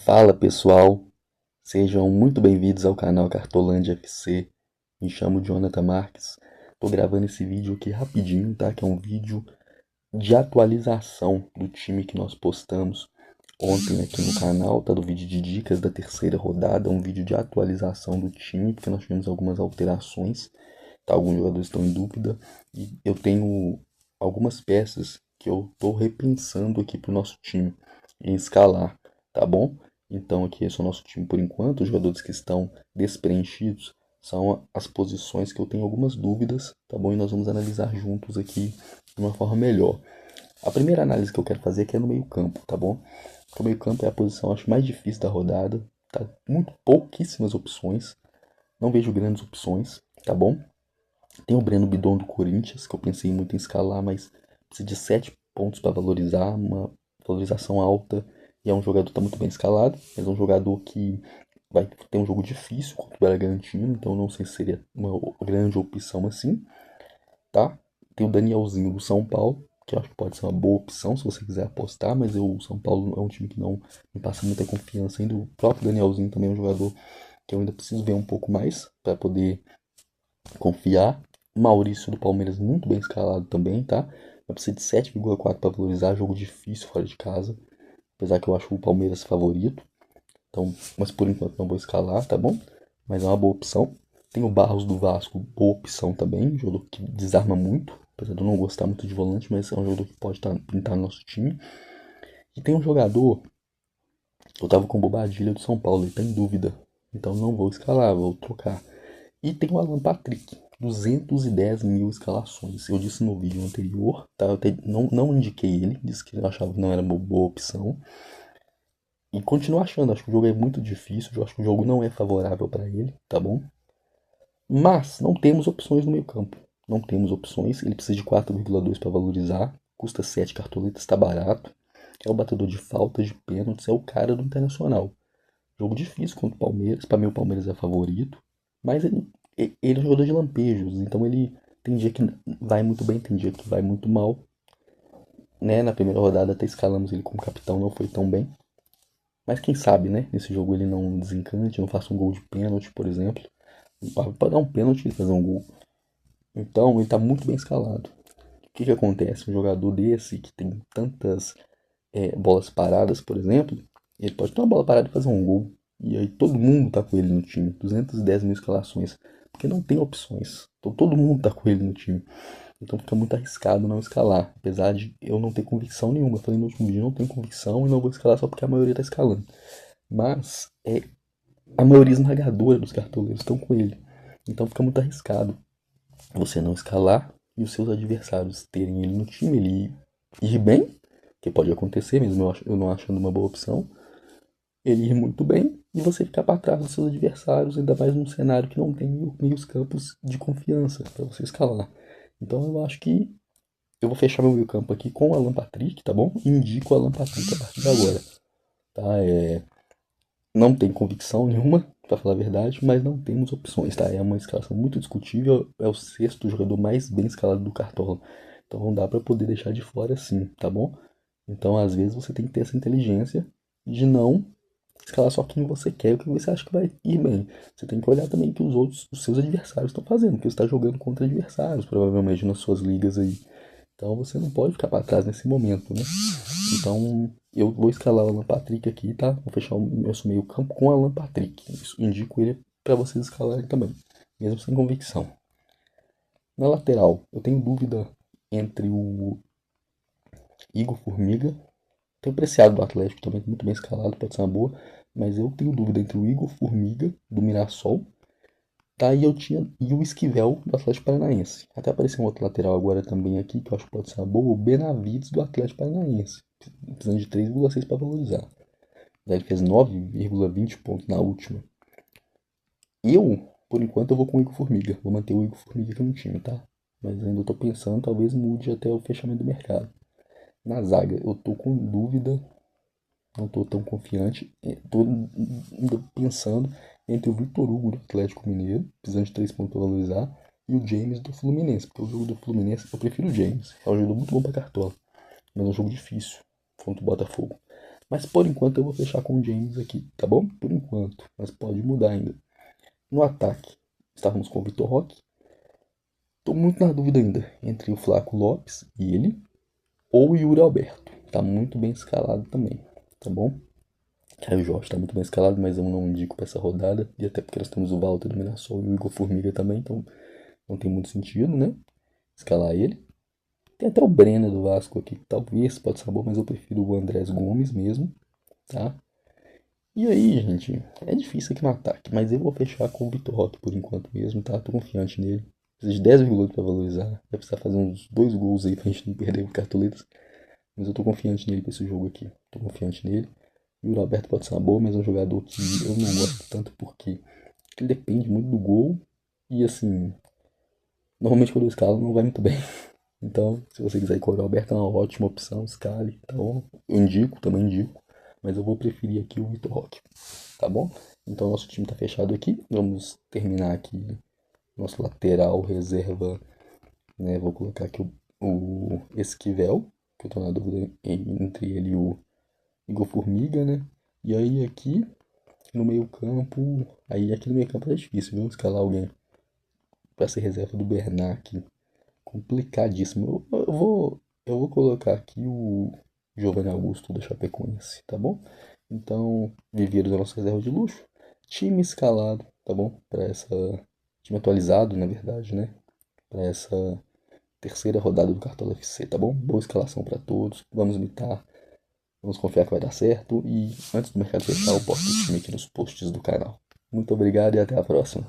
Fala pessoal, sejam muito bem-vindos ao canal Cartolândia FC. Me chamo Jonathan Marques. Tô gravando esse vídeo aqui rapidinho, tá? Que é um vídeo de atualização do time que nós postamos ontem aqui no canal, tá? Do vídeo de dicas da terceira rodada, um vídeo de atualização do time, porque nós tivemos algumas alterações, tá? Alguns jogadores estão em dúvida e eu tenho algumas peças que eu tô repensando aqui pro nosso time em escalar, tá bom? Então aqui esse é o nosso time por enquanto. Os jogadores que estão despreenchidos são as posições que eu tenho algumas dúvidas, tá bom? E nós vamos analisar juntos aqui de uma forma melhor. A primeira análise que eu quero fazer aqui é no meio-campo, tá bom? Porque o meio-campo é a posição, acho, mais difícil da rodada, tá? Pouquíssimas opções, não vejo grandes opções, tá bom? Tem o Breno Bidon do Corinthians, que eu pensei muito em escalar, mas precisa de 7 pontos para valorizar, uma valorização alta, e é um jogador que está muito bem escalado, mas é um jogador que vai ter um jogo difícil contra o Bragantino, então não sei se seria uma grande opção assim, tá? Tem o Danielzinho do São Paulo, que eu acho que pode ser uma boa opção se você quiser apostar, mas o São Paulo é um time que não me passa muita confiança ainda. O próprio Danielzinho também é um jogador que eu ainda preciso ver um pouco mais para poder confiar. Maurício do Palmeiras muito bem escalado também, tá? Vai precisar de 7,4 para valorizar, jogo difícil fora de casa, apesar que eu acho o Palmeiras favorito. Então, mas por enquanto não vou escalar, tá bom? Mas é uma boa opção. Tem o Barros do Vasco, boa opção também, jogador que desarma muito, apesar de eu não gostar muito de volante, mas é um jogador que pode pintar no nosso time. E tem um jogador, eu tava com o Bobadilha do São Paulo, ele tá em dúvida, então não vou escalar, vou trocar. E tem o Alan Patrick, 210 mil escalações. Eu disse no vídeo anterior, tá? Eu até não indiquei ele, disse que eu achava que não era uma boa opção. E continuo achando, acho que o jogo é muito difícil, eu acho que o jogo não é favorável para ele, tá bom? Mas não temos opções no meio campo. Não temos opções, ele precisa de 4,2 para valorizar, custa 7 cartoletas, está barato. É o batedor de faltas, de pênaltis, é o cara do Internacional. Jogo difícil contra o Palmeiras, para mim o Palmeiras é favorito, mas ele é um jogador de lampejos, então ele tem dia que vai muito bem, tem dia que vai muito mal. Né? Na primeira rodada até escalamos ele como capitão, não foi tão bem. Mas quem sabe, né? Nesse jogo ele não desencante, não faça um gol de pênalti, por exemplo. Pode dar um pênalti e fazer um gol. Então ele está muito bem escalado. O que acontece? Um jogador desse que tem tantas bolas paradas, por exemplo, ele pode ter uma bola parada e fazer um gol. E aí todo mundo tá com ele no time. 210 mil escalações. Porque não tem opções. Então todo mundo tá com ele no time. Então fica muito arriscado não escalar. Apesar de eu não ter convicção nenhuma. Eu falei no último vídeo, eu não tenho convicção e não vou escalar só porque a maioria tá escalando. Mas a maioria esmagadora dos cartoleiros estão com ele. Então fica muito arriscado você não escalar e os seus adversários terem ele no time, ele ir bem, que pode acontecer mesmo eu não achando uma boa opção, ele ir muito bem e você ficar para trás dos seus adversários, ainda mais num cenário que não tem meios campos de confiança para você escalar. Então eu acho que eu vou fechar meu meio campo aqui com o Alan Patrick, tá bom? E indico o Alan Patrick a partir de agora. Tá? Não tem convicção nenhuma, para falar a verdade, mas não temos opções, tá? É uma escalação muito discutível, é o sexto jogador mais bem escalado do Cartola. Então não dá para poder deixar de fora assim, tá bom? Então às vezes você tem que ter essa inteligência de não escalar só quem você quer e o que você acha que vai ir bem. Você tem que olhar também o que os seus adversários estão fazendo, porque você está jogando contra adversários, provavelmente nas suas ligas aí. Então você não pode ficar para trás nesse momento, né? Então eu vou escalar o Alan Patrick aqui, tá? Vou fechar o meu meio campo com o Alan Patrick. Isso, indico ele para vocês escalarem também, mesmo sem convicção. Na lateral, eu tenho dúvida entre o Igor Formiga. Tenho apreciado do Atlético também, muito bem escalado, pode ser uma boa. Mas eu tenho dúvida entre o Igor Formiga, do Mirassol, tá? E eu tinha e o Esquivel, do Atlético Paranaense. Até apareceu um outro lateral agora também aqui, que eu acho que pode ser uma boa, o Benavides, do Atlético Paranaense. Precisando de 3,6 para valorizar. Ele fez 9,20 pontos na última. Eu, por enquanto, eu vou com o Igor Formiga. Vou manter o Igor Formiga aqui no time, tá? Mas ainda tô pensando, talvez mude até o fechamento do mercado. Na zaga, eu tô com dúvida, não tô tão confiante. Tô ainda pensando entre o Vitor Hugo do Atlético Mineiro, precisando de 3 pontos para valorizar, e o James do Fluminense. Porque o jogo do Fluminense, eu prefiro o James. É um jogo muito bom para cartola, mas é um jogo difícil contra o Botafogo. Mas por enquanto eu vou fechar com o James aqui, tá bom? Por enquanto, mas pode mudar ainda. No ataque, estávamos com o Vitor Roque. Tô muito na dúvida ainda entre o Flaco Lopes e ele, ou o Yuri Alberto. Tá muito bem escalado também, tá bom? Caio Jorge tá muito bem escalado, mas eu não indico pra essa rodada. E até porque nós temos o Walter do Mirassol e o Igor Formiga também, então não tem muito sentido, né? Escalar ele. Tem até o Brenner do Vasco aqui, que talvez pode ser bom, mas eu prefiro o Andrés Gomes mesmo, tá? E aí, gente, é difícil aqui no ataque, mas eu vou fechar com o Vitor Roque por enquanto mesmo, tá? Tô confiante nele. Precisa de 10,8 pra valorizar. Vai precisar fazer uns 2 gols aí pra gente não perder o cartoletas. Mas eu tô confiante nele pra esse jogo aqui. Tô confiante nele. E o Roberto pode ser uma boa, mas é um jogador que eu não gosto tanto porque ele depende muito do gol. E assim, normalmente quando eu escalo não vai muito bem. Então, se você quiser ir com o Roberto, é uma ótima opção, escale. Então, eu indico, também indico. Mas eu vou preferir aqui o Vitor Roque, tá bom? Então, nosso time tá fechado aqui. Vamos terminar aqui nosso lateral reserva, né? Vou colocar aqui o Esquivel, que eu tô na dúvida entre ele e o Igor Formiga, né? E aí aqui no meio campo, aí aqui no meio campo é difícil, viu? Escalar alguém pra ser reserva do Bernat, complicadíssimo. Eu vou colocar aqui o Giovanni Augusto da Chapecoense, tá bom? Então, Viveiros é a nossa reserva de luxo. Time escalado, tá bom? Para essa. Time atualizado, na verdade, né? Para essa terceira rodada do Cartola FC, tá bom? Boa escalação para todos. Vamos imitar. Vamos confiar que vai dar certo. E antes do mercado fechar, eu posto o time aqui nos posts do canal. Muito obrigado e até a próxima.